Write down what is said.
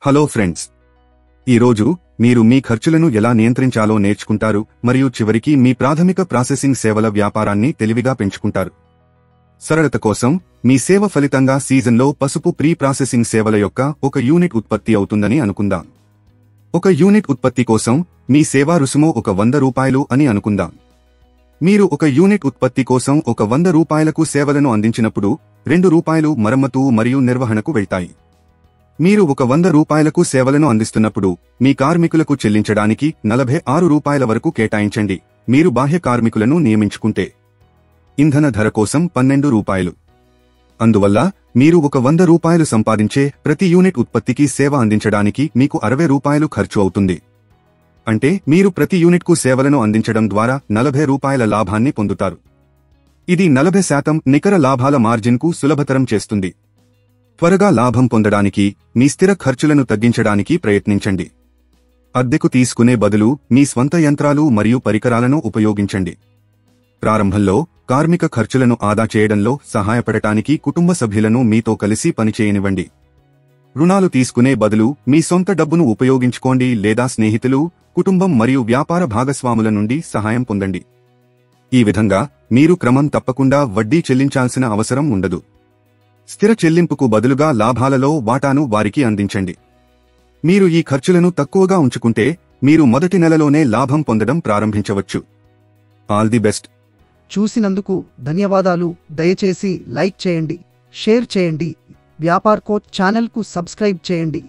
Hello friends, ఈరోజు మీరు మీ ఖర్చులను ఎలా నియంత్రించాలో నేర్చుకుంటారు మరియు చివరికి మీ ప్రాథమిక ప్రాసెసింగ్ సేవల వ్యాపారాన్ని తెలివిగా పెంచుకుంటారు. సరళత కోసం మీ సేవ ఫలితంగా సీజన్లో పసుపు ప్రీ ప్రాసెసింగ్ సేవల యొక్క ఒక యూనిట్ ఉత్పత్తి అవుతుందని అనుకుందాం. ఒక యూనిట్ ఉత్పత్తి కోసం మీ సేవా రుసుము ఒక 100 రూపాయలు అని అనుకుందాం. మీరు ఒక యూనిట్ ఉత్పత్తి కోసం ఒక 100 రూపాయలకు సేవలను అందించినప్పుడు 2 రూపాయలు మరమ్మతు మరియు నిర్వహణకు వెళ్తాయి. మీరు ఒక 100 రూపాయలకు సేవలను అందిస్తున్నప్పుడు మీ కార్మికులకు చెల్లించడానికి 46 రూపాయల వరకు కేటాయించండి. మీరు బాహ్య కార్మికులను నియమించుకుంటే ఇంధన ధర కోసం 12 రూపాయలు. అందువల్ల మీరు ఒక 100 రూపాయలు సంపాదించే ప్రతి యూనిట్ ఉత్పత్తికి సేవ అందించడానికి మీకు 60 రూపాయలు ఖర్చు అవుతుంది. అంటే మీరు ప్రతి యూనిట్కు సేవలను అందించడం ద్వారా 40 రూపాయల లాభాన్ని పొందుతారు. ఇది 40% నికర లాభాల మార్జిన్కు సులభతరం చేస్తుంది. త్వరగా లాభం పొందడానికి మీ స్థిర ఖర్చులను తగ్గించడానికి ప్రయత్నించండి. అద్దెకు తీసుకునే బదులు మీ స్వంత యంత్రాలు మరియు పరికరాలను ఉపయోగించండి. ప్రారంభంలో కార్మిక ఖర్చులను ఆదా చేయడంలో సహాయపడటానికి కుటుంబ సభ్యులను మీతో కలిసి పనిచేయనివ్వండి. రుణాలు తీసుకునే బదులు మీ సొంత డబ్బును ఉపయోగించుకోండి లేదా స్నేహితులు, కుటుంబం మరియు వ్యాపార భాగస్వాముల నుండి సహాయం పొందండి. ఈ విధంగా మీరు క్రమం తప్పకుండా వడ్డీ చెల్లించాల్సిన అవసరం ఉండదు. స్థిర చెల్లింపుకు బదులుగా లాభాలలో వాటాను వారికి అందించండి. మీరు ఈ ఖర్చులను తక్కువగా ఉంచుకుంటే మీరు మొదటి నెలలోనే లాభం పొందడం ప్రారంభించవచ్చు. All the best. చూసినందుకు ధన్యవాదాలు. దయచేసి లైక్ చేయండి, షేర్ చేయండి, వ్యాపార్ కోచ్ ఛానల్కు సబ్స్క్రైబ్ చేయండి.